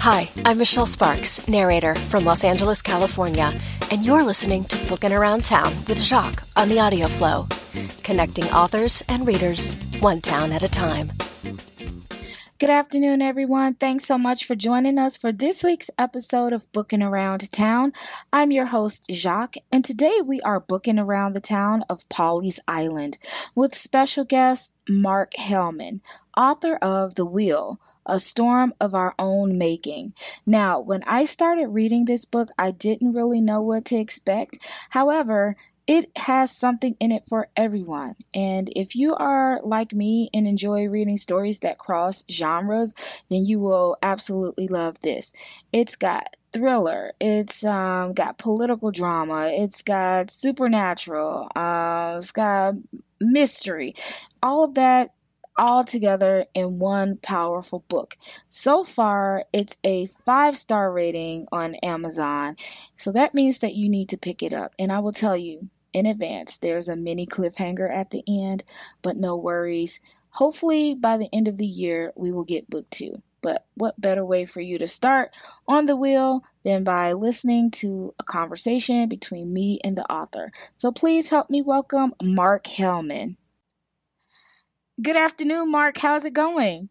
Hi, I'm Michelle Sparks, narrator from Los Angeles, California, and you're listening to Bookin' Around Town with Jacques on the audio flow, connecting authors and readers one town at a time. Good afternoon, everyone. Thanks so much for joining us for this week's episode of Bookin' Around Town. I'm your host, Jacques, and today we are booking around the town of Pawleys Island with special guest Mark Hellman, author of The Wheel, A Storm of Our Own Making. Now, when I started reading this book, I didn't really know what to expect. However, it has something in it for everyone. And if you are like me and enjoy reading stories that cross genres, then you will absolutely love this. It's got thriller, it's got political drama, it's got supernatural, it's got mystery, all of that all together in one powerful book. So far, it's a 5-star rating on Amazon. So that means that you need to pick it up. And I will tell you in advance, there's a mini cliffhanger at the end, but no worries. Hopefully by the end of the year, we will get book 2. But what better way for you to start on the wheel than by listening to a conversation between me and the author. So please help me welcome Mark Hellman. Good afternoon, Mark. How's it going?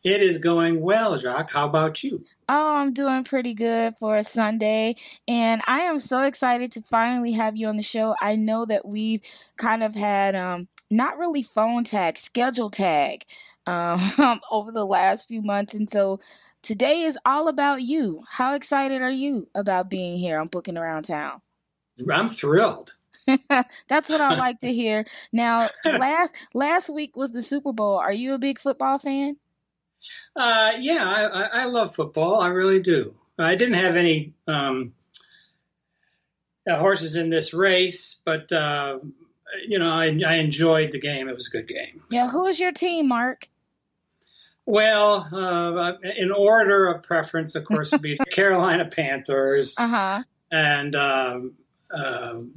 It is going well, Jacques. How about you? Oh, I'm doing pretty good for a Sunday, and I am so excited to finally have you on the show. I know that we've kind of had not really phone tag, schedule tag over the last few months, and so today is all about you. How excited are you about being here on Booking Around Town? I'm thrilled. That's what I like to hear. Now, last week was the Super Bowl. Are you a big football fan? Yeah, I love football. I really do. I didn't have any horses in this race, but I enjoyed the game. It was a good game. Yeah, who is your team, Mark? Well, in order of preference, of course, would be the Carolina Panthers and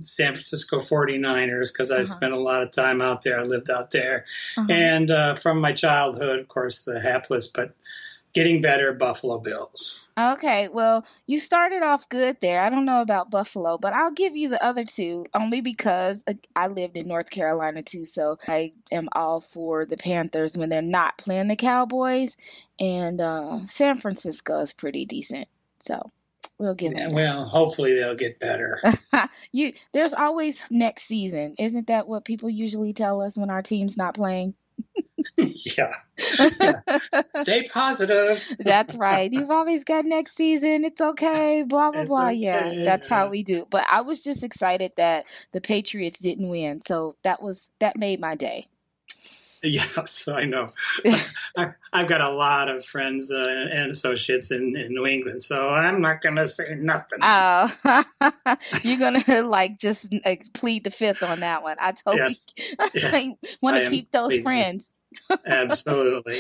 San Francisco 49ers, because I spent a lot of time out there. I lived out there. And from my childhood, of course, the hapless but getting better Buffalo Bills. Okay, well, you started off good there. I don't know about Buffalo, but I'll give you the other two only because I lived in North Carolina too, so I am all for the Panthers when they're not playing the Cowboys, and San Francisco is pretty decent, so we'll give them. Well, hopefully they'll get better. There's always next season. Isn't that what people usually tell us when our team's not playing? Yeah. Stay positive. That's right. You've always got next season. It's okay. Blah, blah, blah. Okay. Yeah, that's how we do. But I was just excited that the Patriots didn't win. So that made my day. Yes, I know. I've got a lot of friends and associates in New England, so I'm not going to say nothing. Oh, you're going to just plead the fifth on that one. I totally want to keep those friends. Absolutely.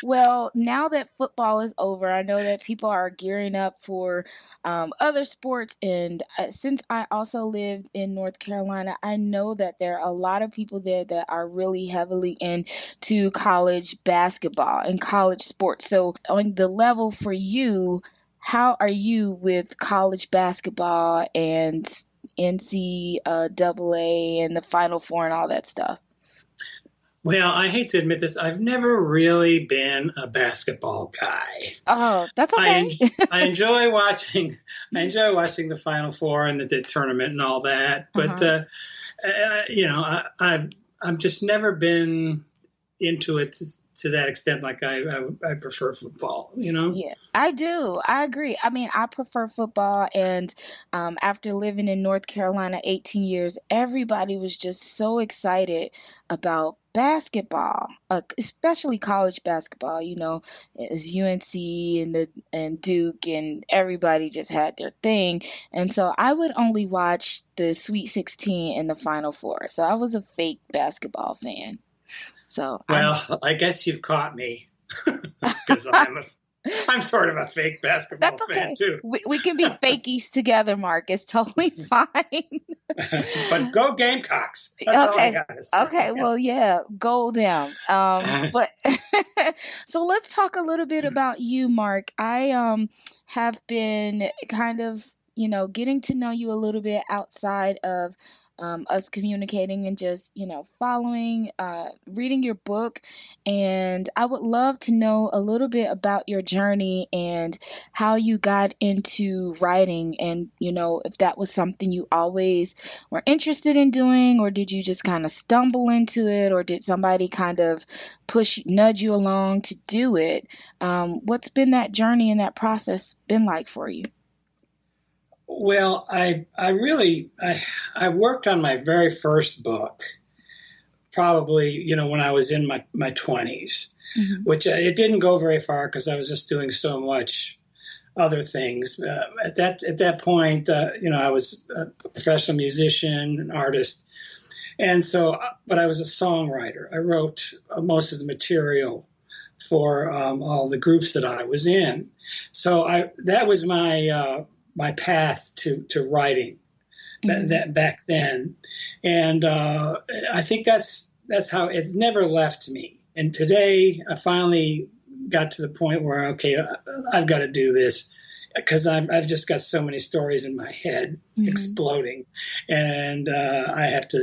Well, now that football is over, I know that people are gearing up for other sports. And since I also lived in North Carolina, I know that there are a lot of people there that are really heavily into college basketball and college sports. So on the level for you, how are you with college basketball and NCAA and the Final Four and all that stuff? Well, I hate to admit this. I've never really been a basketball guy. Oh, that's okay. I enjoy watching the Final Four and the tournament and all that. But I've just never been into it to that extent. Like I prefer football. Yeah, I do. I agree. I mean, I prefer football, and after living in North Carolina 18 years, everybody was just so excited about basketball, especially college basketball. It's UNC and Duke, and everybody just had their thing. And so I would only watch the Sweet 16 and the Final Four. So I was a fake basketball fan. So I guess you've caught me because I'm sort of a fake basketball That's okay. fan too. We can be fakies together, Mark. It's totally fine. But go Gamecocks. That's all I got to say. Okay. Well, yeah, go them. But so let's talk a little bit about you, Mark. I have been kind of, getting to know you a little bit outside of us communicating and just, following, reading your book. And I would love to know a little bit about your journey and how you got into writing and, if that was something you always were interested in doing, or did you just kind of stumble into it, or did somebody kind of nudge you along to do it? What's been that journey and that process been like for you? Well, I worked on my very first book, probably, when I was in my 20s, which it didn't go very far because I was just doing so much other things. At that point, I was a professional musician, an artist. And so, but I was a songwriter. I wrote most of the material for all the groups that I was in. So that was my path to writing that back then. And I think that's how it's never left me. And today I finally got to the point where, okay, I've got to do this because I've just got so many stories in my head exploding. And I have to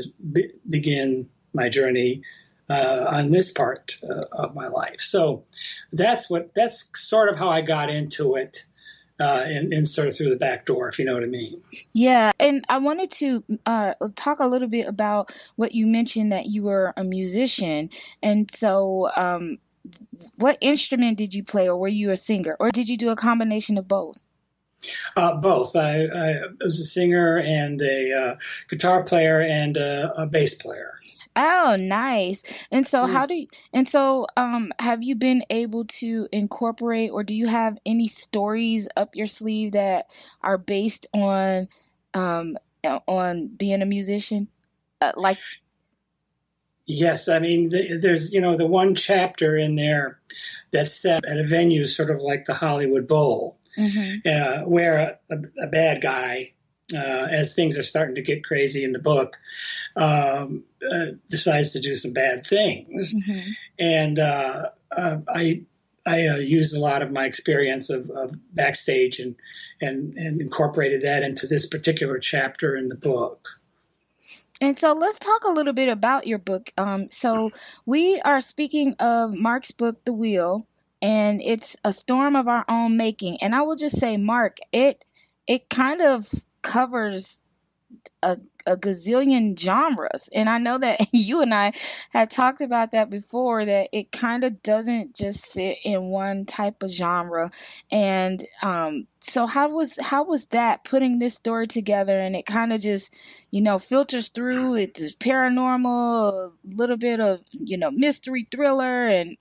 begin my journey on this part of my life. So that's sort of how I got into it. And sort of through the back door, if you know what I mean. Yeah, and I wanted to talk a little bit about what you mentioned, that you were a musician. And so what instrument did you play, or were you a singer, or did you do a combination of both? Both. I was a singer and a guitar player and a bass player. Oh, nice. And so have you been able to incorporate, or do you have any stories up your sleeve that are based on being a musician? Yes, I mean, there's, the one chapter in there that's set at a venue sort of like the Hollywood Bowl, where a bad guy, as things are starting to get crazy in the book, decides to do some bad things. And I used a lot of my experience of backstage and incorporated that into this particular chapter in the book. And so let's talk a little bit about your book. So we are speaking of Mark's book, The Wheel, and it's a storm of our own making. And I will just say, Mark, it kind of covers a gazillion genres. And I know that you and I had talked about that before, that it kind of doesn't just sit in one type of genre. And so how was that, putting this story together, and it kind of just, filters through it, is paranormal, a little bit of, mystery thriller, and,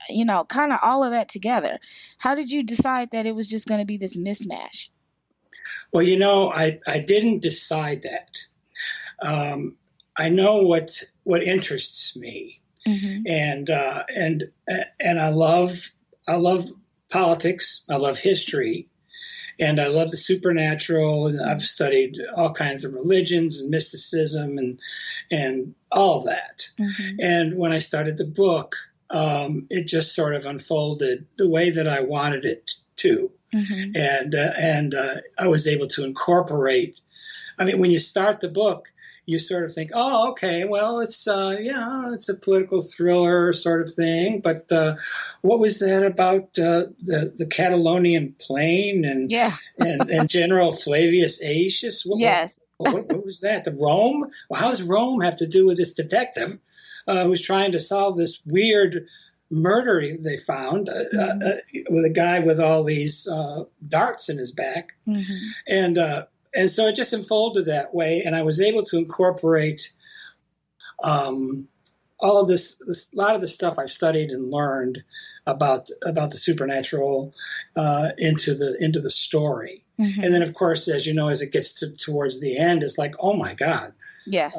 kind of all of that together. How did you decide that it was just going to be this mismatch? Well, I didn't decide that. I know what interests me, and I love politics. I love history, and I love the supernatural. And I've studied all kinds of religions and mysticism and all of that. And when I started the book, it just sort of unfolded the way that I wanted it to. And I was able to incorporate. I mean, when you start the book, you sort of think, oh, okay, well, it's a political thriller sort of thing. But what was that about the Catalonian plain and General Flavius Aetius? What was that? The Rome? Well, how does Rome have to do with this detective who's trying to solve this weird murder they found with a guy with all these darts in his back? And so it just unfolded that way, and I was able to incorporate all of this, a lot of the stuff I've studied and learned about the supernatural into the story. And then, of course, as you know, as it gets towards the end, it's like, oh my God, yes,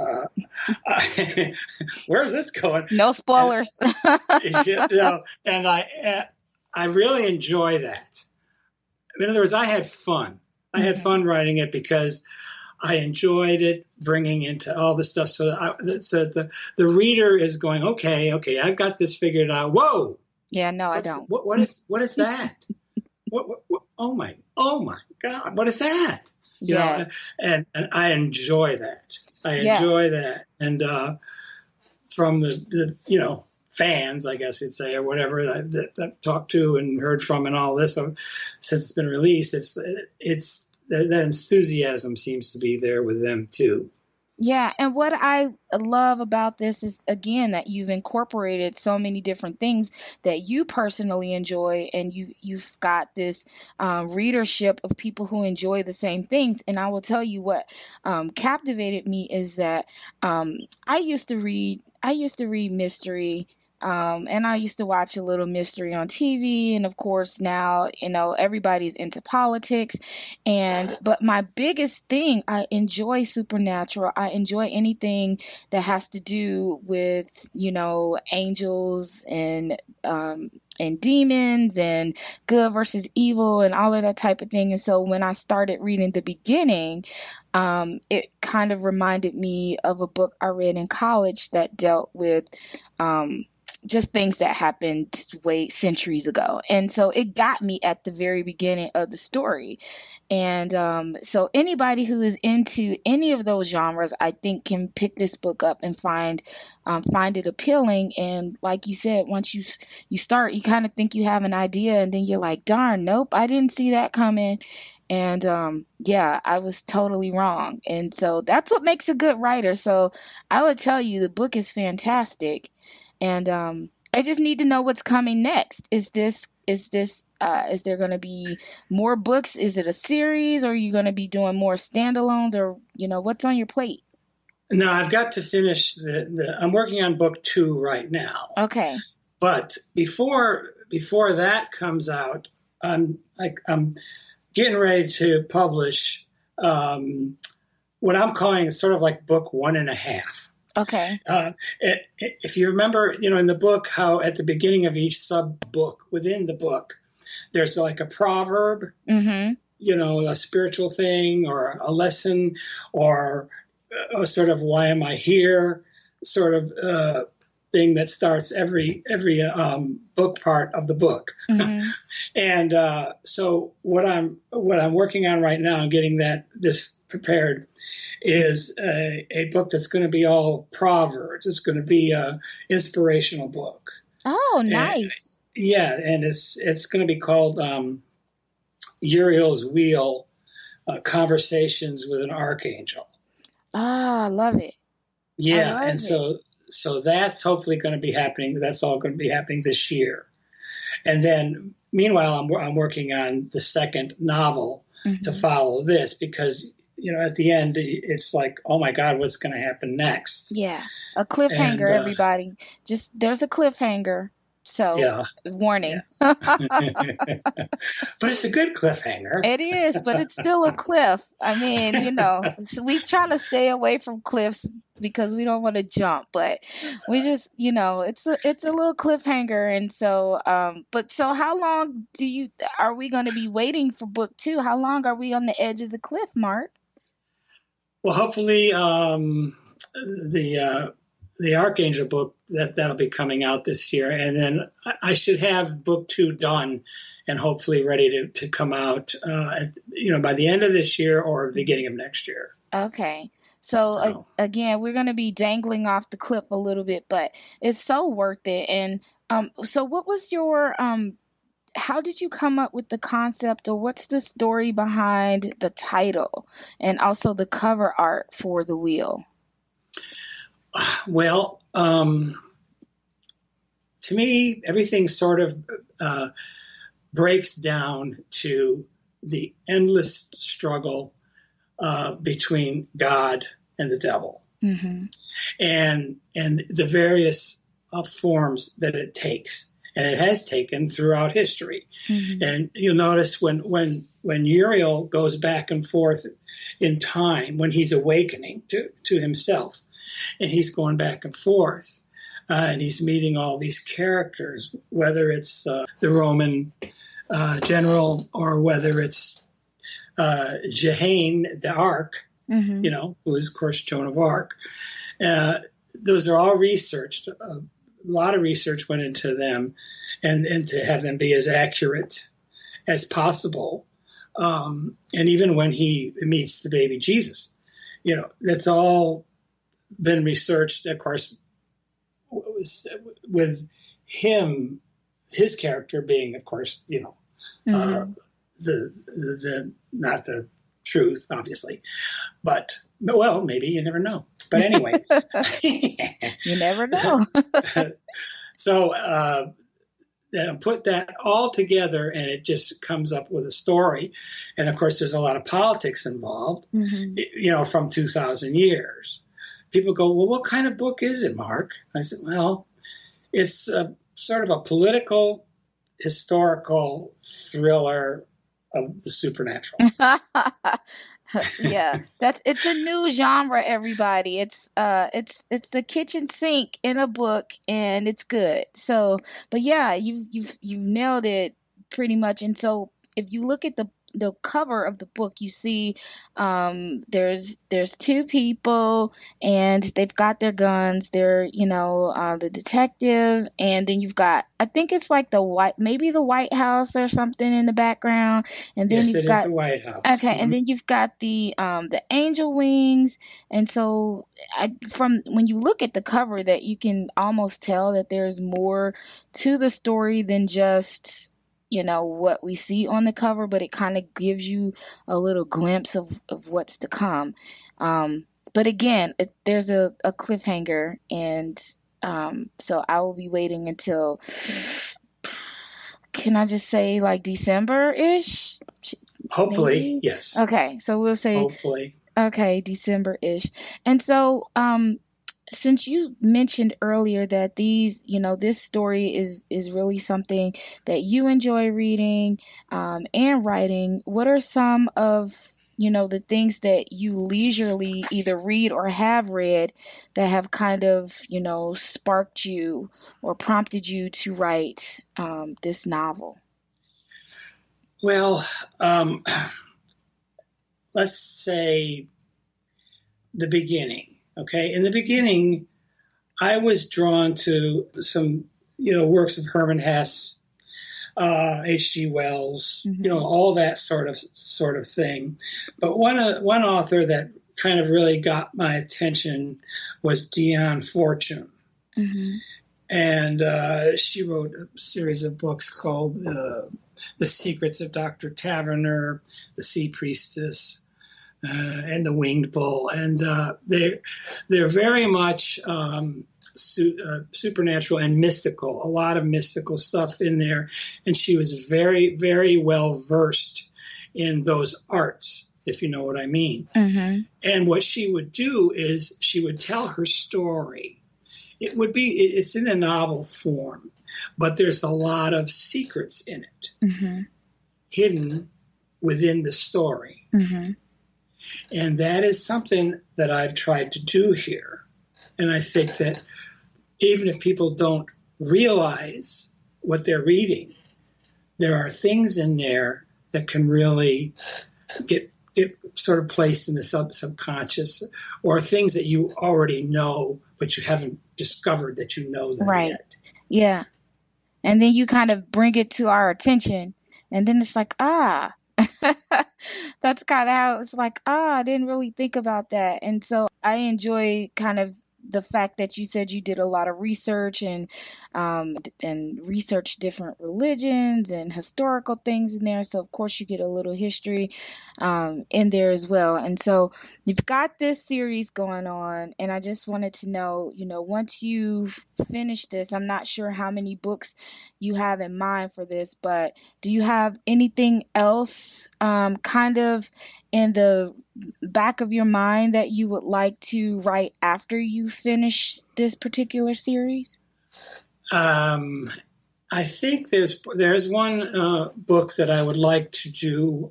where's this going? No spoilers. And I really enjoy that. in other words, I had fun. I had fun writing it because I enjoyed it, bringing into all the stuff. So the reader is going, okay, I've got this figured out. Whoa. Yeah, no, I don't. What is that? what, oh my God, what is that? You know, and I enjoy that. I enjoy that. And from the fans, I guess you'd say, or whatever that I've talked to and heard from and all this since it's been released, it's that enthusiasm seems to be there with them too. Yeah, and what I love about this is, again, that you've incorporated so many different things that you personally enjoy, and you've got this readership of people who enjoy the same things. And I will tell you what captivated me is that I used to read mystery. And I used to watch a little mystery on TV, and of course now, everybody's into politics. But my biggest thing, I enjoy supernatural. I enjoy anything that has to do with, angels and demons and good versus evil and all of that type of thing. And so when I started reading the beginning, it kind of reminded me of a book I read in college that dealt with just things that happened centuries ago. And so it got me at the very beginning of the story. And so anybody who is into any of those genres, I think, can pick this book up and find it appealing. And like you said, once you start, you kind of think you have an idea, and then you're like, darn, nope, I didn't see that coming. And I was totally wrong. And so that's what makes a good writer. So I would tell you the book is fantastic. And I just need to know what's coming next. Is there going to be more books? Is it a series, or are you going to be doing more standalones, or what's on your plate? No, I've got to finish I'm working on book 2 right now. Okay. But before that comes out, I'm getting ready to publish what I'm calling sort of like book 1.5. Okay. If you remember, in the book, how at the beginning of each sub-book within the book, there's like a proverb, a spiritual thing or a lesson or a sort of why am I here sort of thing that starts every book part of the book. And so what I'm working on right now and getting this prepared is a book that's going to be all proverbs. It's going to be an inspirational book. Oh, nice. And it's going to be called Uriel's Wheel, Conversations with an Archangel. Ah, I love it. Yeah, and so that's hopefully going to be happening. That's all going to be happening this year. And then, meanwhile, I'm working on the second novel to follow this because, at the end, it's like, oh my God, what's going to happen next? Yeah, a cliffhanger, everybody. There's a cliffhanger. So, warning. Yeah. But it's a good cliffhanger. It is, but it's still a cliff. I mean, so we try to stay away from cliffs because we don't want to jump, but we just, it's a little cliffhanger. And so, so how long are we going to be waiting for book 2? How long are we on the edge of the cliff, Mark? Well, hopefully, the Archangel book that'll be coming out this year, and then I should have book 2 done and hopefully ready to come out by the end of this year or beginning of next year. Okay. So again, we're going to be dangling off the cliff a little bit, but it's so worth it. And so what was your how did you come up with the concept, or what's the story behind the title and also the cover art for the wheel? Well, to me, everything sort of breaks down to the endless struggle between God and the devil, and the various forms that it takes, and it has taken throughout history. And you'll notice when Uriel goes back and forth in time, when he's awakening to himself. And he's going back and forth, and he's meeting all these characters, whether it's the Roman general, or whether it's Jehane d'Arc, who is, of course, Joan of Arc. Those are all researched. A lot of research went into them, and to have them be as accurate as possible. And even when he meets the baby Jesus, that's all been researched, of course, with him, his character being, of course, the not the truth, obviously, but well, maybe, you never know. But anyway, you never know. So put that all together, and it just comes up with a story. And of course, there's a lot of politics involved. From 2,000 years. People go, well, what kind of book is it, Mark? I said, well, it's sort of a political, historical thriller of the supernatural. Yeah, it's a new genre, everybody. It's the kitchen sink in a book, and it's good. So, but yeah, you've nailed it pretty much. And so, if you look at the cover of the book, you see there's two people, and they've got their guns. They're the detective, and then you've got, I think it's like the White House or something in the background, and then yes, it is the White House. Okay, and then you've got the angel wings, and so from when you look at the cover, that you can almost tell that there's more to the story than just what we see on the cover, but it kind of gives you a little glimpse of what's to come. But again, there's a cliffhanger, and so I will be waiting until, can I just say, like December-ish? Hopefully, maybe? Yes. Okay, so we'll say hopefully. Okay, December-ish. And so since you mentioned earlier that this story is really something that you enjoy reading and writing, what are some of the things that you leisurely either read or have read that have kind of sparked you or prompted you to write this novel? Well, let's say the beginning. Okay, in the beginning, I was drawn to some, works of Herman Hesse, H.G. Wells, all that sort of thing. But one author that kind of really got my attention was Diane Fortune, and she wrote a series of books called "The Secrets of Dr. Taverner," "The Sea Priestess," and the Winged Bull, and they're very much supernatural and mystical. A lot of mystical stuff in there, and she was very, very well versed in those arts, if you know what I mean. And what she would do is she would tell her story. It's in a novel form, but there's a lot of secrets in it, hidden within the story. And that is something that I've tried to do here. And I think that even if people don't realize what they're reading, there are things in there that can really get sort of placed in the subconscious, or things that you already know, but you haven't discovered that you know them yet. Yeah. And then you kind of bring it to our attention, and then it's like, that's kind of how it's like, I didn't really think about that. And so I enjoy kind of the fact that you said you did a lot of research and research different religions and historical things in there. So of course you get a little history in there as well. And so you've got this series going on, and I just wanted to know, once you've finished this, I'm not sure how many books you have in mind for this, but do you have anything else kind of in the back of your mind that you would like to write after you finish this particular series? I think there's one book that I would like to do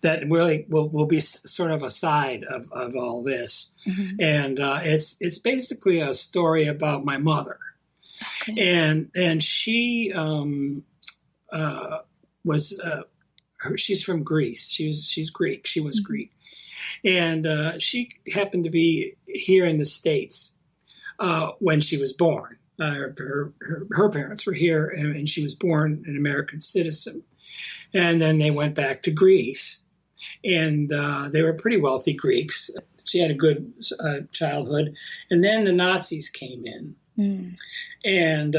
that really will be sort of a side of all this, and it's basically a story about my mother, and she was she's from Greece. She's Greek. She was Greek, and she happened to be here in the States when she was born. Her parents were here, and she was born an American citizen. And then they went back to Greece, and they were pretty wealthy Greeks. She had a good childhood, and then the Nazis came in. And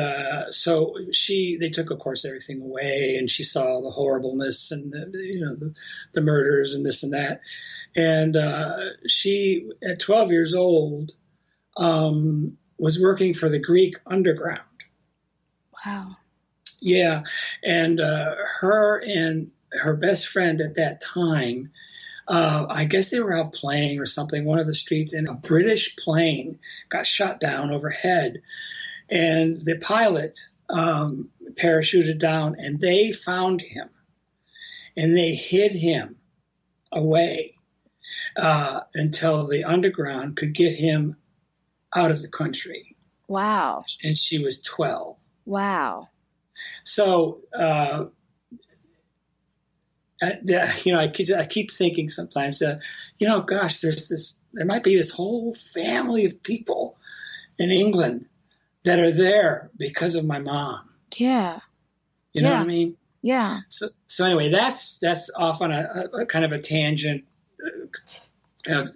so they took, of course, everything away, and she saw the horribleness and the murders and this and that. And she, at 12 years old, was working for the Greek underground. Wow. Yeah, and her and her best friend at that time, I guess they were out playing or something, one of the streets, and a British plane got shot down overhead. And the pilot parachuted down, and they found him, and they hid him away until the underground could get him out of the country. Wow. And she was 12. Wow. So, I keep thinking sometimes that, gosh, there might be this whole family of people in England that are there because of my mom. Yeah. You know what I mean? Yeah. So anyway, that's off on a kind of a tangent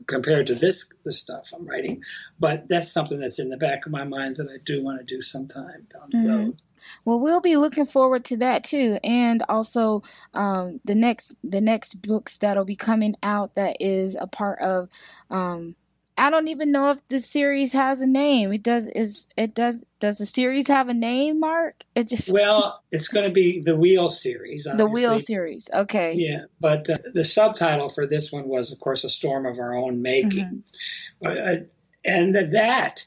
compared to the stuff I'm writing, but that's something that's in the back of my mind that I do want to do sometime down the road. Well, we'll be looking forward to that too, and also the next books that'll be coming out that is a part of. I don't even know if the series has a name. Does the series have a name, Mark? Well, it's going to be the Wheel series. Obviously. The Wheel series, okay. Yeah, but the subtitle for this one was, of course, A Storm of Our Own Making, and that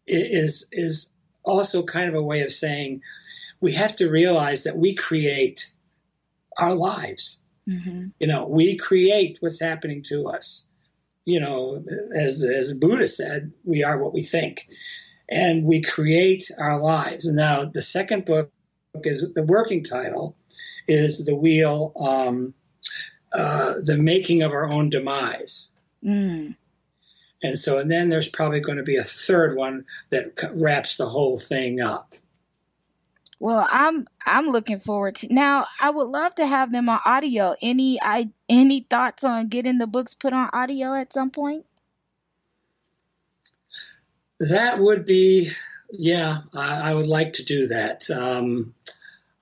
is also kind of a way of saying we have to realize that we create our lives. We create what's happening to us. As Buddha said, we are what we think, and we create our lives. Now, the second book is the working title is The Wheel, the Making of Our Own Demise. And then there's probably going to be a third one that wraps the whole thing up. Well, I'm looking forward to. Now, I would love to have them on audio. Any thoughts on getting the books put on audio at some point? That would be, I would like to do that.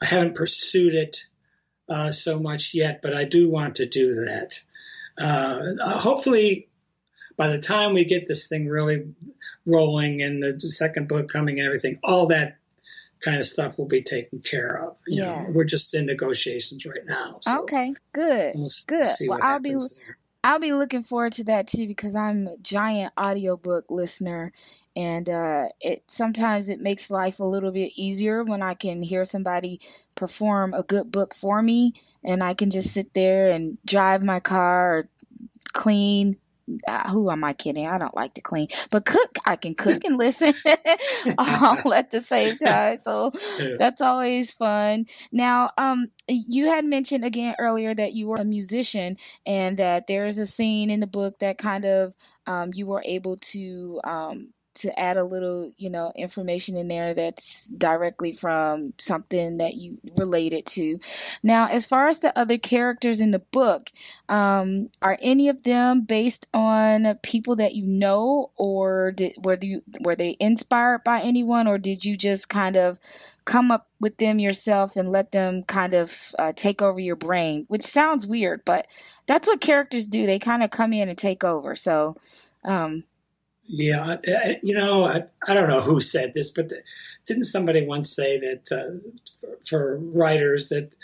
I haven't pursued it so much yet, but I do want to do that. Hopefully, by the time we get this thing really rolling and the second book coming and everything, all that kind of stuff will be taken care of. You know, we're just in negotiations right now. So okay, good. Good. Well, I'll be looking forward to that too, because I'm a giant audiobook listener, and sometimes it makes life a little bit easier when I can hear somebody perform a good book for me, and I can just sit there and drive my car or clean. Who am I kidding? I don't like to clean, but cook. I can cook and listen all at the same time. So that's always fun. Now, you had mentioned again earlier that you were a musician, and that there's a scene in the book that kind of you were able to add a little, information in there that's directly from something that you related to. Now, as far as the other characters in the book, are any of them based on people that you know, or were they inspired by anyone, or did you just kind of come up with them yourself and let them kind of take over your brain? Which sounds weird, but that's what characters do. They kind of come in and take over. So, yeah, I don't know who said this, but didn't somebody once say that for writers that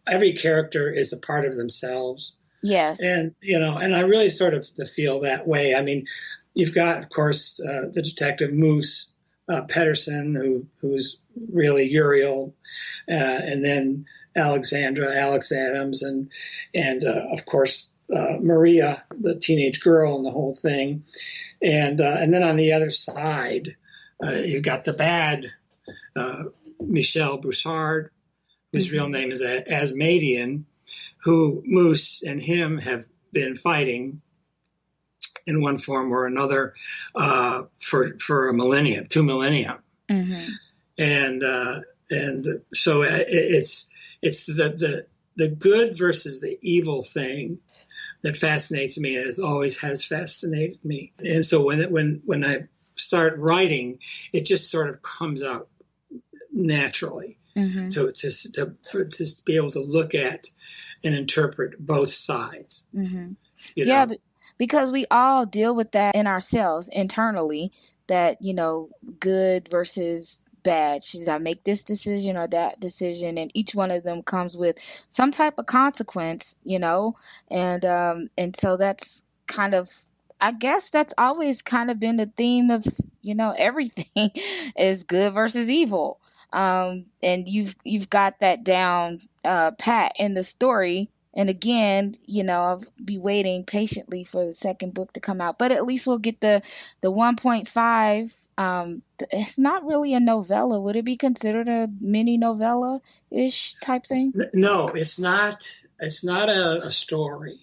every character is a part of themselves? Yes. And, and I really sort of feel that way. I mean, you've got, of course, the detective Moose Pedersen, who's really Uriel, and then Alex Adams, and of course, Maria, the teenage girl, and the whole thing. And then on the other side, you've got the bad Michel Broussard, whose real name is Asmadian, who Moose and him have been fighting in one form or another for a millennia, 2 millennia. Mm-hmm. And so it's the good versus the evil thing that fascinates me, and always has fascinated me. And so when I start writing, it just sort of comes out naturally. Mm-hmm. So to be able to look at and interpret both sides. Mm-hmm. Yeah, because we all deal with that in ourselves internally, that, good versus bad. Should I make this decision or that decision? And each one of them comes with some type of consequence, and so that's kind of, I guess that's always kind of been the theme of, everything is good versus evil. And you've got that down pat in the story. And again, I'll be waiting patiently for the second book to come out. But at least we'll get the 1.5. It's not really a novella. Would it be considered a mini novella-ish type thing? No, it's not. It's not a story.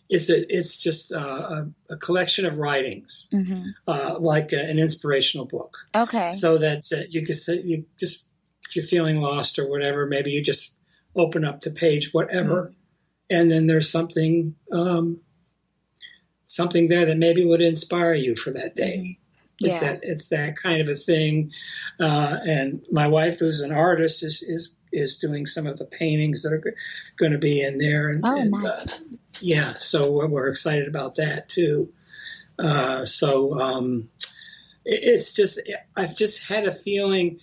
It's just a collection of writings, mm-hmm. Like an inspirational book. Okay. So that you just, if you're feeling lost or whatever, maybe you just open up the page, whatever. Mm-hmm. And then there's something there that maybe would inspire you for that day. Yeah. It's that kind of a thing. And my wife, who's an artist, is doing some of the paintings that are going to be in there. And, nice. So we're excited about that too. It's just, I've just had a feeling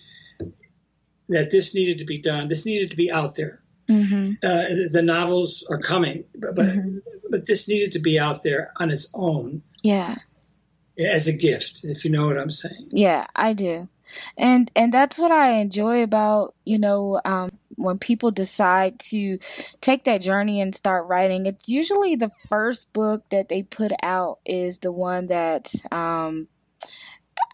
that this needed to be done. This needed to be out there. Mm-hmm. The novels are coming, but this needed to be out there on its own. Yeah, as a gift, if you know what I'm saying. Yeah, I do, and that's what I enjoy about when people decide to take that journey and start writing. It's usually the first book that they put out is the one that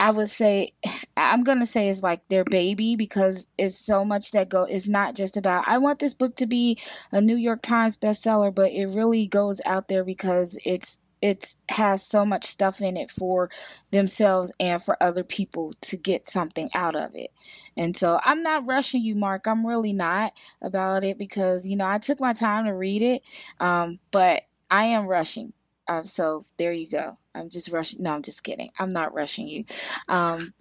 I would say, I'm going to say it's like their baby, because it's so much that it's not just about, I want this book to be a New York Times bestseller, but it really goes out there because it has so much stuff in it for themselves and for other people to get something out of it. And so I'm not rushing you, Mark. I'm really not about it, because, I took my time to read it, but I am rushing. So there you go. I'm just rushing. No, I'm just kidding. I'm not rushing you. But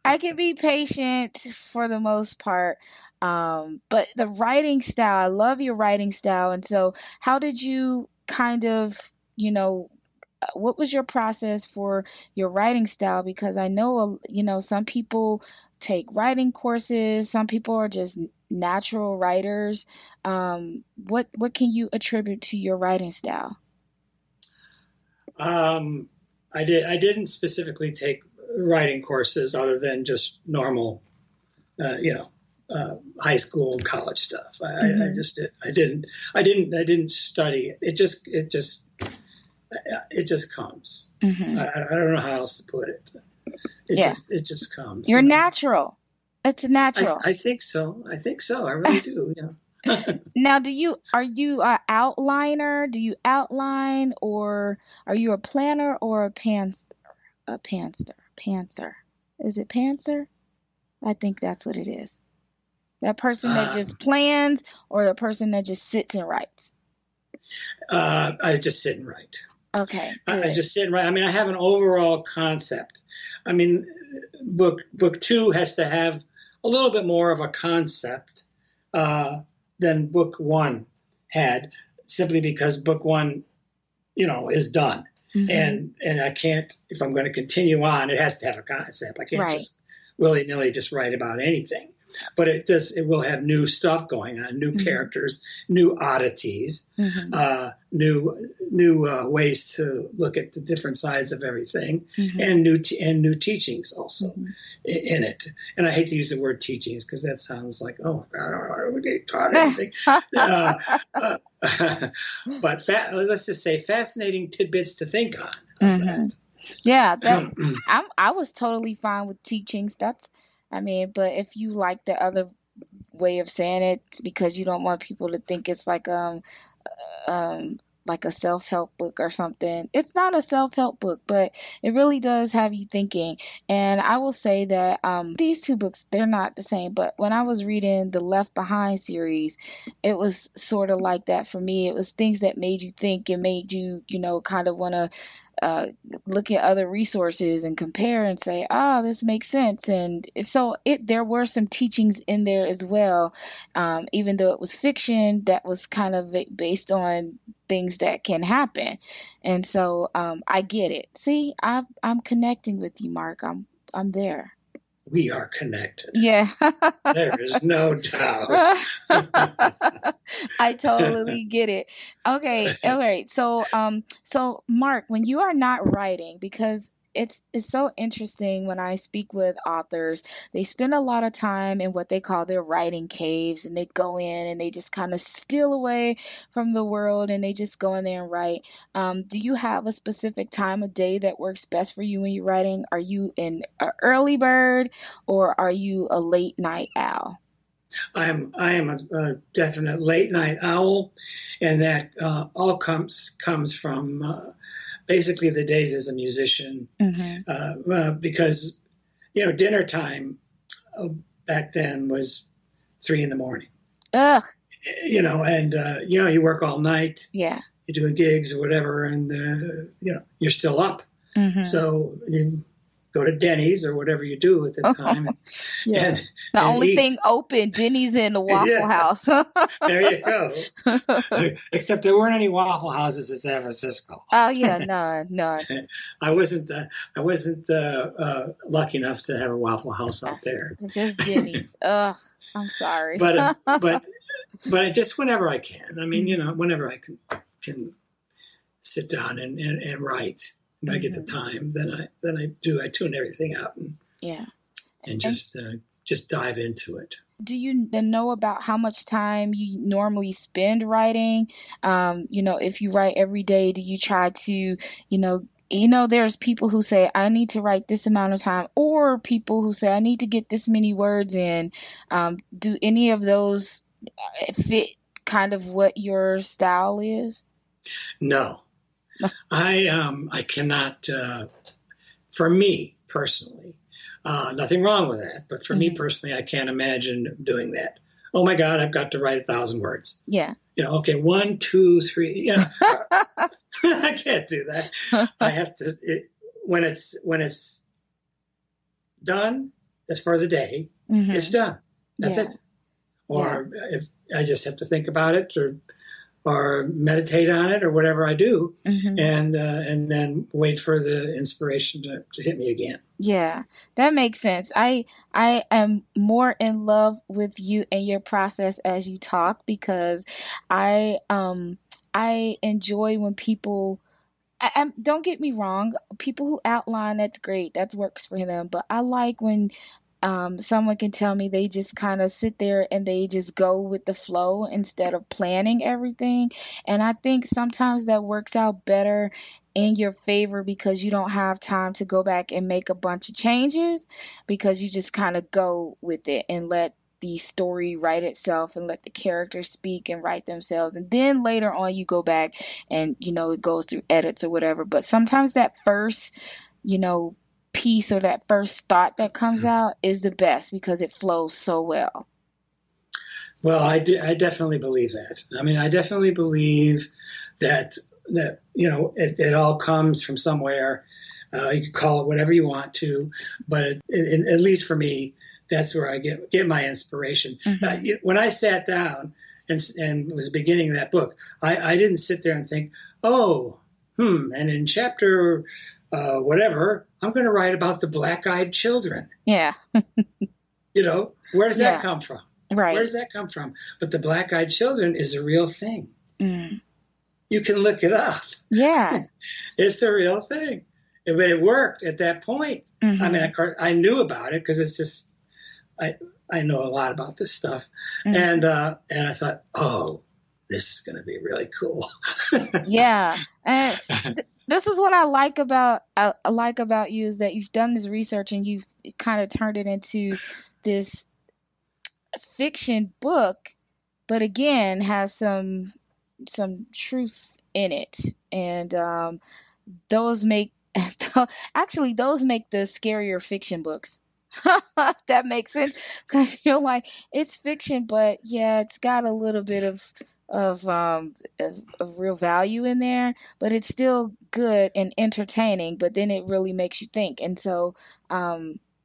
I can be patient for the most part. But the writing style, I love your writing style. And so how did you kind of, what was your process for your writing style? Because I know, some people take writing courses. Some people are just natural writers. What can you attribute to your writing style? I didn't specifically take writing courses other than just normal, high school and college stuff. I didn't study it. It just comes. Mm-hmm. I don't know how else to put it. It just comes. You're natural. It's natural. I think so. I really do. Yeah. Now, are you an outliner? Do you outline, or are you a planner or a pantser? Pantser. Is it pantser? I think that's what it is. That person that just plans, or the person that just sits and writes? I just sit and write. Okay. I just sit and write. I mean, I have an overall concept. I mean, book 2 has to have a little bit more of a concept than book 1 had, simply because book 1, is done. Mm-hmm. And I can't, if I'm going to continue on, it has to have a concept. I can't just willy-nilly just write about anything. But it will have new stuff going on, new mm-hmm. characters, new oddities, mm-hmm. New ways to look at the different sides of everything, mm-hmm. and new teachings also mm-hmm. in it. And I hate to use the word teachings because that sounds like, oh, I don't know, we get taught anything. But let's just say fascinating tidbits to think on. Mm-hmm. That. Yeah, I was totally fine with teachings. But if you like the other way of saying it because you don't want people to think it's like a self-help book or something. It's not a self-help book, but it really does have you thinking. And I will say that these two books, they're not the same, but when I was reading the Left Behind series, it was sort of like that for me. It was things that made you think and made you, kind of want to look at other resources and compare and say, this makes sense. And so there were some teachings in there as well, even though it was fiction that was kind of based on things that can happen. And so I get it. See, I'm connecting with you, Mark. I'm there. We are connected. Yeah. There is no doubt. I totally get it. Okay. All right. So Mark, when you are not writing, because it's so interesting when I speak with authors, they spend a lot of time in what they call their writing caves, and they go in and they just kind of steal away from the world and they just go in there and write. Do you have a specific time of day that works best for you when you're writing? Are you an early bird or are you a late night owl? I am a definite late night owl, and that all comes from basically the days as a musician, because dinner time back then was 3 a.m. Ugh. And you work all night. Yeah. You're doing gigs or whatever, and you're still up. So you go to Denny's or whatever you do at the time. Yeah. The only thing open, Denny's and the Waffle House. There you go. Except there weren't any Waffle Houses in San Francisco. Oh yeah, none. I wasn't lucky enough to have a Waffle House out there. Just Denny's. Ugh, I'm sorry. But just whenever I can. I mean, whenever I can sit down and write. When I get the time, then I do. I tune everything out and just dive into it. Do you know about how much time you normally spend writing? If you write every day, do you try to, there's people who say, I need to write this amount of time, or people who say, I need to get this many words in. Do any of those fit kind of what your style is? No. I cannot, for me personally, nothing wrong with that, but for me personally, I can't imagine doing that. Oh my God, I've got to write 1,000 words. Yeah. Okay, 1, 2, 3, I can't do that. I have to, when it's done, as for the day, it's done. That's it. Or if I just have to think about it or meditate on it or whatever I do, and then wait for the inspiration to hit me again. Yeah, that makes sense. I am more in love with you and your process as you talk, because I enjoy when people, don't get me wrong, people who outline, that's great, that works for them, but I like when someone can tell me they just kind of sit there and they just go with the flow instead of planning everything. And I think sometimes that works out better in your favor because you don't have time to go back and make a bunch of changes, because you just kind of go with it and let the story write itself and let the characters speak and write themselves. And then later on you go back and, it goes through edits or whatever. But sometimes that first, piece or that first thought that comes out is the best because it flows so well. Well, I definitely believe that. I mean, I definitely believe that it all comes from somewhere. You can call it whatever you want to, but at least for me, that's where I get my inspiration. When I sat down and was beginning that book, I didn't sit there and think, and in chapter whatever, I'm going to write about the black-eyed children. Yeah. Where does that come from? Right. Where does that come from? But the black-eyed children is a real thing. You can look it up. Yeah. It's a real thing. But it worked at that point. I mean, of course, I knew about it because it's just, I know a lot about this stuff. And I thought, this is going to be really cool. Yeah. And this is what I like about you, is that you've done this research and you've kind of turned it into this fiction book, but again has some truth in it, and those make actually those make the scarier fiction books. That makes sense because you're like, it's fiction, but yeah, it's got a little bit of real value in there, but it's still good and entertaining. But then it really makes you think, and so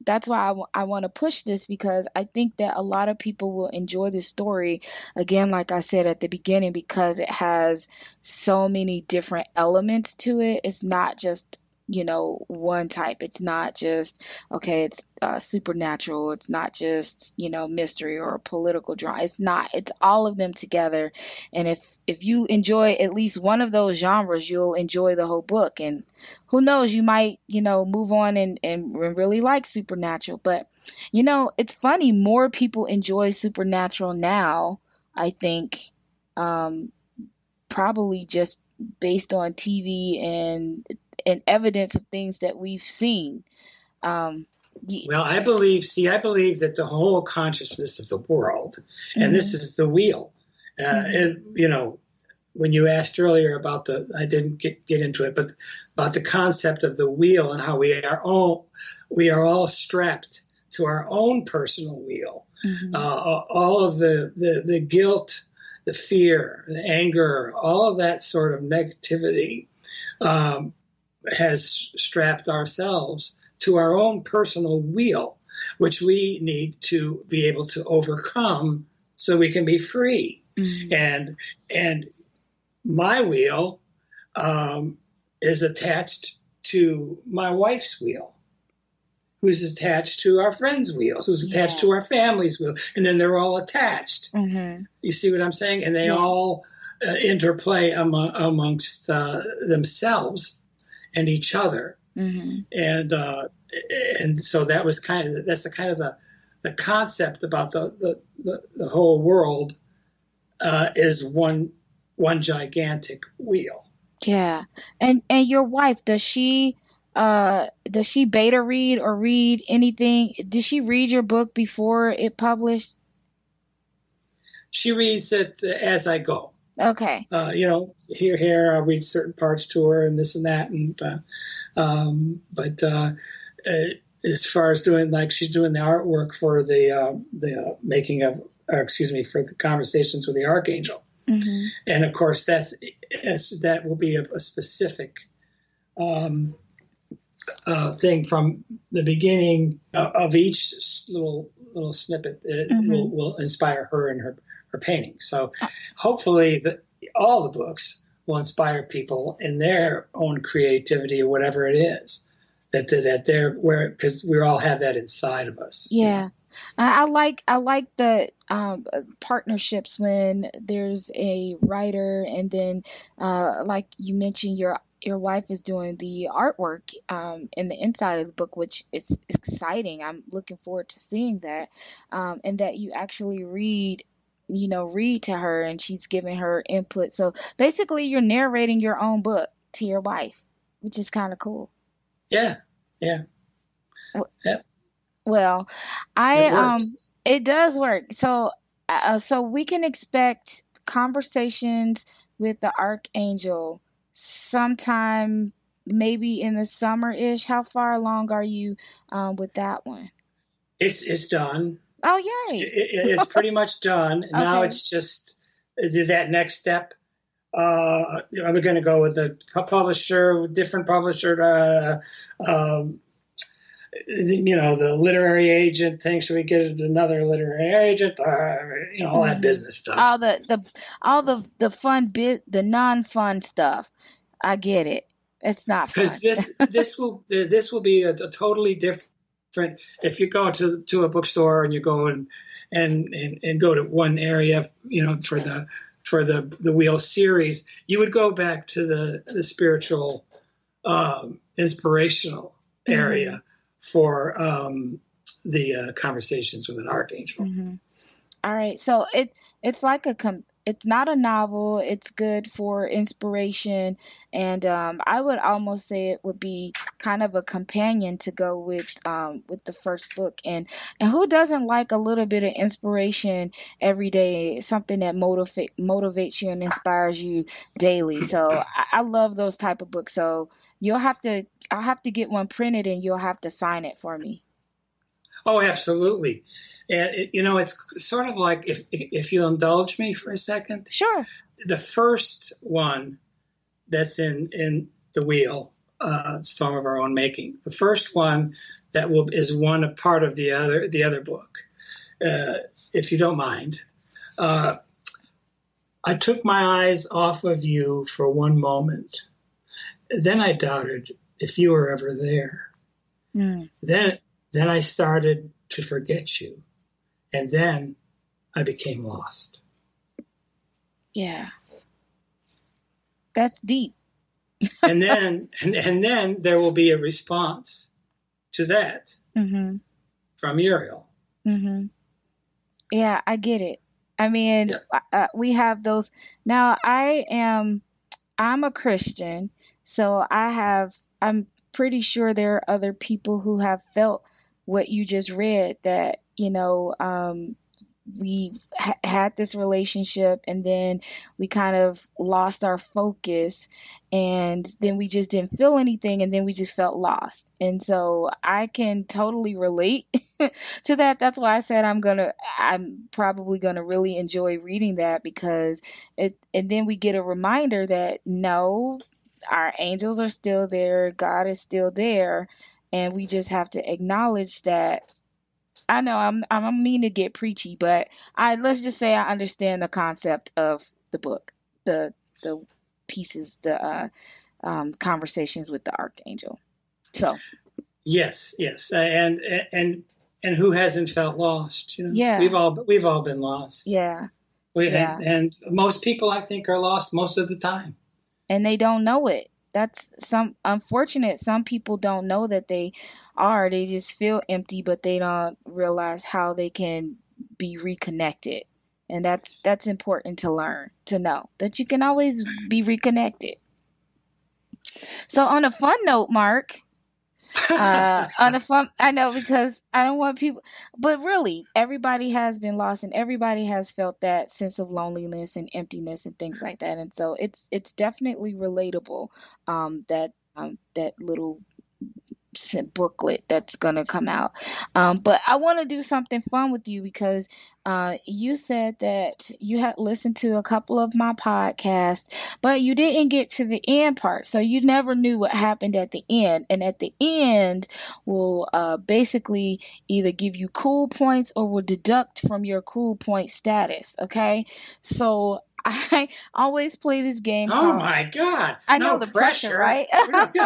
that's why I want to push this, because I think that a lot of people will enjoy this story, again, like I said at the beginning, because it has so many different elements to it. It's not just, one type. It's not just, okay, it's supernatural. It's not just, mystery or political drama. It's not. It's all of them together. And if you enjoy at least one of those genres, you'll enjoy the whole book. And who knows, you might, move on and really like supernatural. But, it's funny, more people enjoy supernatural now, I think, probably just based on TV and evidence of things that we've seen. Well, I believe that the whole consciousness of the world, and this is the wheel, and, when you asked earlier about I didn't get into it, but about the concept of the wheel and how we are all strapped to our own personal wheel. All of the guilt, the fear, the anger, all of that sort of negativity has strapped ourselves to our own personal wheel, which we need to be able to overcome so we can be free. And my wheel is attached to my wife's wheel, who's attached to our friends' wheels, who's attached to our family's wheel, and then they're all attached. You see what I'm saying? And they all interplay amongst themselves and each other. And so that's the concept about the whole world is one gigantic wheel. Yeah. And your wife, does she beta read or read anything? Did she read your book before it published? She reads it as I go. Okay. Here, I'll read certain parts to her and this and that. But as far as doing, like, she's doing the artwork for the making of, for the Conversations with the Archangel. And of course, that will be a specific thing from the beginning of each little snippet that will inspire her in her painting. So hopefully all the books will inspire people in their own creativity or whatever it is that they're where, because we all have that inside of us. Yeah. I like the partnerships when there's a writer and then like you mentioned, your wife is doing the artwork in the inside of the book, which is exciting. I'm looking forward to seeing that, and that you actually read to her and she's giving her input. So basically you're narrating your own book to your wife, which is kind of cool. Yeah. Well, it does work. So we can expect Conversations with the Archangel sometime maybe in the summer-ish. How far along are you with that one? It's done. Oh, yay. It's pretty much done. Okay. Now it's just that next step. I'm going to go with a different publisher, the literary agent thing. Should we get another literary agent? All that business stuff. All the fun bit, the non-fun stuff. I get it. It's not fun. Because this will be a totally different. If you go to a bookstore and you go and go to one area, for the Wheel series, you would go back to the spiritual, inspirational area for the Conversations with an Archangel. All right, so it's like it's not a novel. It's good for inspiration, and I would almost say it would be kind of a companion to go with the first book. And who doesn't like a little bit of inspiration every day? Something that motivates you and inspires you daily. So I love those type of books. So I'll have to get one printed, and you'll have to sign it for me. Oh, absolutely. And it's sort of like, if you'll indulge me for a second. Sure. The first one that's in the wheel, Storm of Our Own Making. The first one that is one a part of the other book, if you don't mind. I took my eyes off of you for one moment. Then I doubted if you were ever there. Mm. Then I started to forget you. And then I became lost. Yeah. That's deep. and then there will be a response to that from Muriel. Mm-hmm. Yeah, I get it. I mean, we have those. Now, I'm a Christian, so I'm pretty sure there are other people who have felt what you just read, that, we had this relationship, and then we kind of lost our focus, and then we just didn't feel anything, and then we just felt lost. And so I can totally relate to that. That's why I said I'm probably gonna really enjoy reading that, because and then we get a reminder that no, our angels are still there, God is still there, and we just have to acknowledge that. I know I'm mean to get preachy, but let's just say I understand the concept of the book, the pieces, the conversations with the archangel. So yes, and who hasn't felt lost? Yeah, we've all been lost. Yeah, and most people, I think, are lost most of the time, and they don't know it. That's unfortunate. Some people don't know that they are. They just feel empty, but they don't realize how they can be reconnected. And that's important to learn, to know that you can always be reconnected. So on a fun note, Mark, I know, because I don't want people, but really, everybody has been lost, and everybody has felt that sense of loneliness and emptiness and things like that. And so it's definitely relatable, that little booklet that's gonna come out. But I want to do something fun with you, because you said that you had listened to a couple of my podcasts, but you didn't get to the end part, so you never knew what happened at the end. And at the end, will basically either give you cool points or will deduct from your cool point status. Okay, so I always play this game. Oh my God! I know, the pressure, right?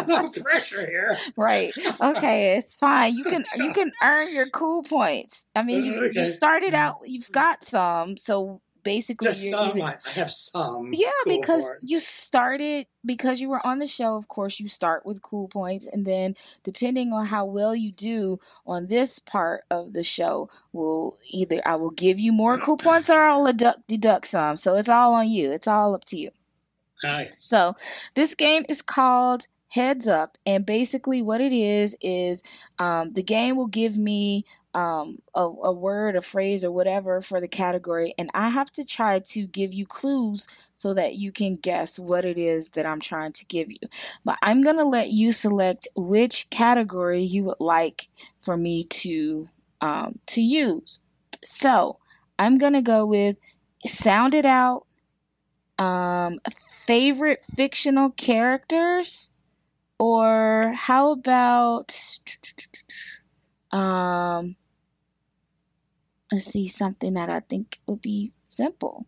No pressure here. Right. Okay, it's fine. You can earn your cool points. I mean, you started out. You've got some, so basically, just some. I have some. Yeah, cool because points. you started, because you were on the show. Of course, you start with cool points, and then depending on how well you do on this part of the show, I will give you more cool points, or I'll deduct some. So it's all on you. It's all up to you. Right. So this game is called Heads Up, and basically what it is the game will give me a word, a phrase, or whatever for the category, and I have to try to give you clues so that you can guess what it is that I'm trying to give you. But I'm going to let you select which category you would like for me to use. So I'm going to go with sound it out, favorite fictional characters, or how about let's see, something that I think would be simple.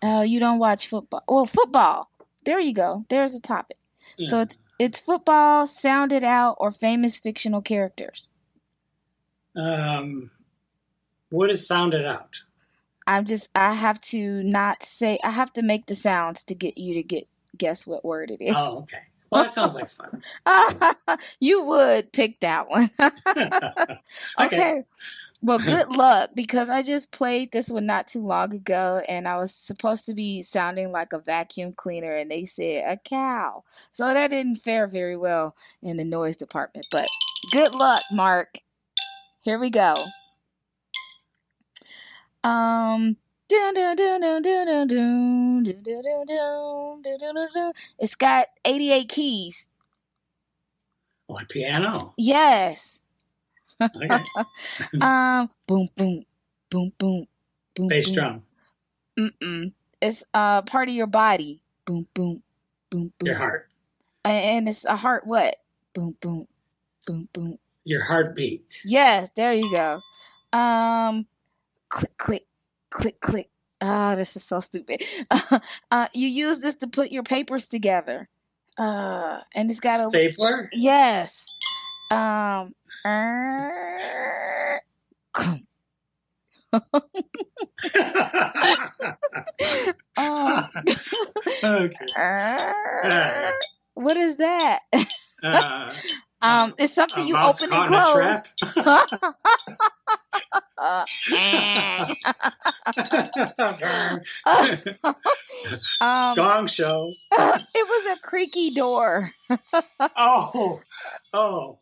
You don't watch football. Well, football. There you go. There's a topic. Yeah. So it's football, sound it out, or famous fictional characters. What is sound it out? I have to not say, I have to make the sounds to get you to guess what word it is. Oh, okay. Well, that sounds like fun. You would pick that one. Okay. Well, good luck, because I just played this one not too long ago, and I was supposed to be sounding like a vacuum cleaner, and they said a cow. So that didn't fare very well in the noise department. But good luck, Mark. Here we go. It's got 88 keys. Like piano. Yes. Okay. Boom, boom, boom, boom, boom. Bass drum. It's part of your body. Boom, boom, boom, boom. Your heart. And it's a heart. What? Boom, boom, boom, boom. Your heartbeat. Yes, there you go. Click, click, click, click. Ah, this is so stupid. You use this to put your papers together. And it's got a stapler. Yes. Okay. What is that? It's something you open and close. Trap. Gong show. It was a creaky door. Oh.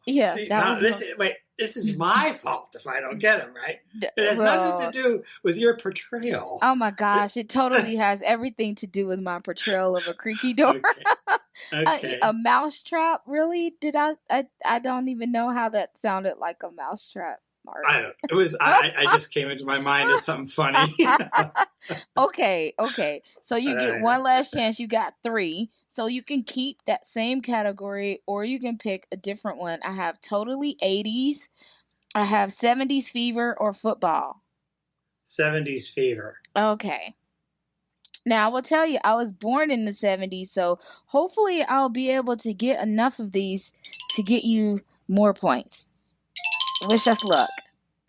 Yeah. See, this is my fault if I don't get them right. It has nothing to do with your portrayal. Oh my gosh, it totally has everything to do with my portrayal of a creaky door. Okay. A mousetrap, really? Did I don't even know how that sounded like a mousetrap. Mark. I just came into my mind as something funny. Okay. So you get one last chance. You got 3. So you can keep that same category, or you can pick a different one. I have totally 80s. I have 70s fever or football. 70s fever. Okay. Now, I will tell you, I was born in the 70s, so hopefully I'll be able to get enough of these to get you more points. Wish us luck,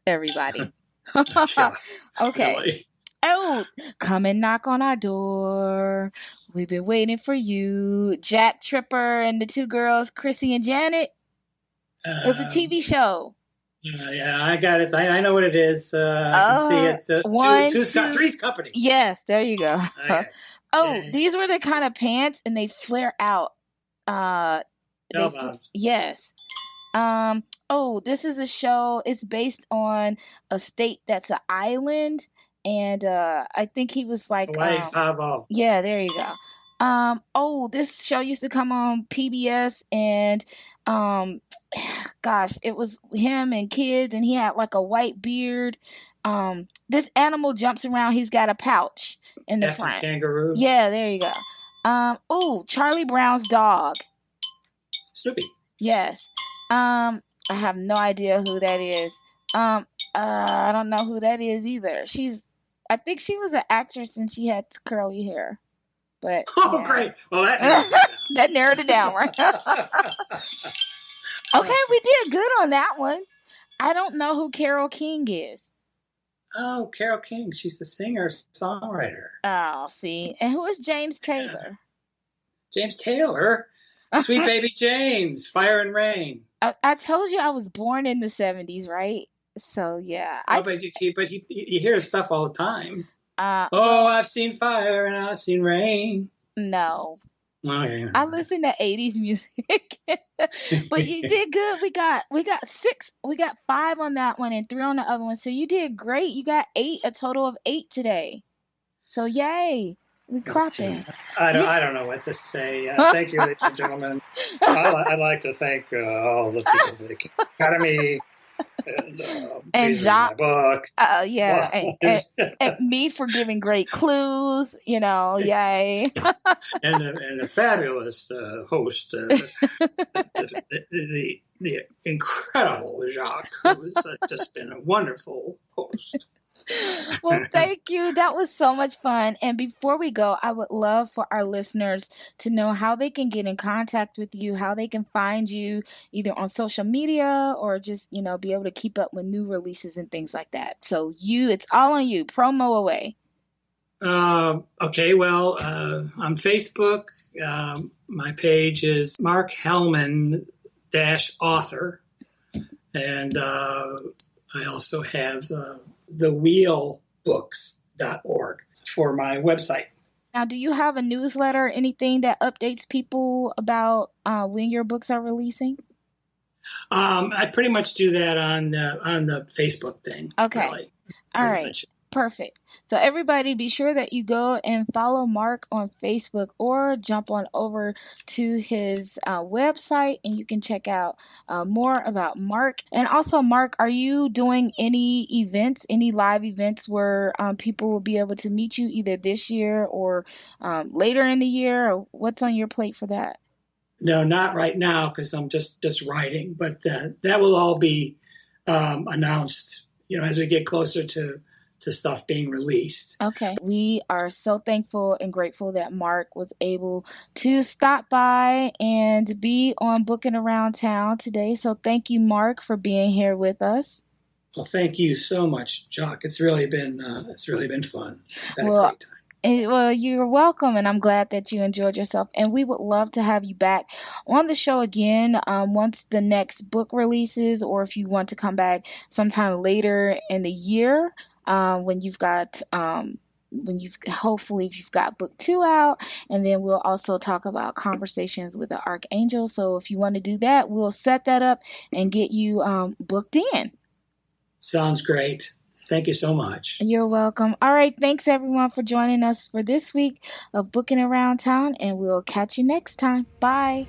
everybody. Okay. Really? Oh, come and knock on our door. We've been waiting for you. Jack Tripper and the 2 girls, Chrissy and Janet. It was a TV show. Yeah, I got it. I know what it is. I can see it. Three's Company. Yes, there you go. Okay. These were the kind of pants, and they flare out. Yes. This is a show. It's based on a state that's an island, and I think he was like. Yeah, there you go. This show used to come on PBS, and gosh, it was him and kids, and he had like a white beard. This animal jumps around. He's got a pouch in the front. Kangaroo. Yeah, there you go. Charlie Brown's dog. Snoopy. Yes. I have no idea who that is. I don't know who that is either. I think she was an actress and she had curly hair. But great. Well, that narrowed it down, right? Okay, we did good on that one. I don't know who Carole King is. Oh, Carole King. She's the singer-songwriter. Oh, see. And who is James Taylor? James Taylor? Sweet Baby James, Fire and Rain. I told you I was born in the 70s, right? So, yeah. But you hear his stuff all the time. I've seen fire and I've seen rain. No. Okay. I listen to 80s music. But you did good. We got 6. We got 5 on that one and 3 on the other one. So you did great. You got 8, a total of 8 today. So yay. We clapping. I don't know what to say. Thank you, ladies and gentlemen. I'd like to thank all the people of the Academy and Jacques. My book. And me for giving great clues. Yay. and the fabulous host, the incredible Jacques, who has just been a wonderful host. Well, thank you. That was so much fun. And before we go, I would love for our listeners to know how they can get in contact with you, how they can find you either on social media or just, be able to keep up with new releases and things like that. So it's all on you. Promo away. Okay, well, on Facebook, my page is Mark Hellman -author. And I also have thewheelbooks.org for my website. Now, do you have a newsletter or anything that updates people about when your books are releasing? I pretty much do that on the Facebook thing. Okay. Really. All right. Perfect. So everybody be sure that you go and follow Mark on Facebook or jump on over to his website and you can check out more about Mark. And also, Mark, are you doing any events, any live events where people will be able to meet you either this year or later in the year? Or what's on your plate for that? No, not right now because I'm just writing, but that will all be announced, as we get closer to stuff being released. Okay. We are so thankful and grateful that Mark was able to stop by and be on Booking Around Town today. So thank you, Mark, for being here with us. Well, thank you so much, Jock. It's really been fun. Had a great time. Well, you're welcome, and I'm glad that you enjoyed yourself. And we would love to have you back on the show again once the next book releases, or if you want to come back sometime later in the year when you've got hopefully if you've got book 2 out, and then we'll also talk about Conversations with the Archangel. So if you want to do that, we'll set that up and get you booked in. Sounds great. Thank you so much. You're welcome. All right. Thanks, everyone, for joining us for this week of Booking Around Town, and we'll catch you next time. Bye.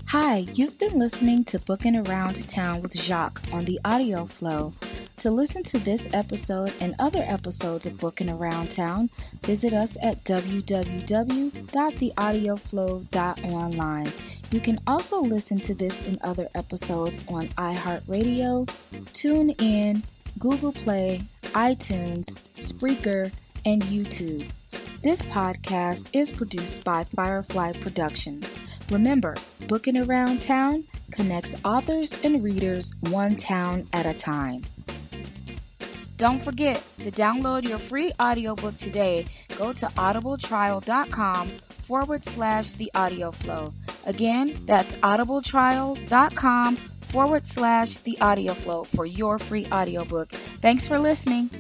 Hi, you've been listening to Booking Around Town with Jacques on the Audio Flow. To listen to this episode and other episodes of Booking Around Town, visit us at www.theaudioflow.online. You can also listen to this and other episodes on iHeartRadio, TuneIn, Google Play, iTunes, Spreaker, and YouTube. This podcast is produced by Firefly Productions. Remember, Booking Around Town connects authors and readers one town at a time. Don't forget to download your free audiobook today. Go to audibletrial.com/theaudioflow. Again, that's audibletrial.com/theaudioflow for your free audiobook. Thanks for listening.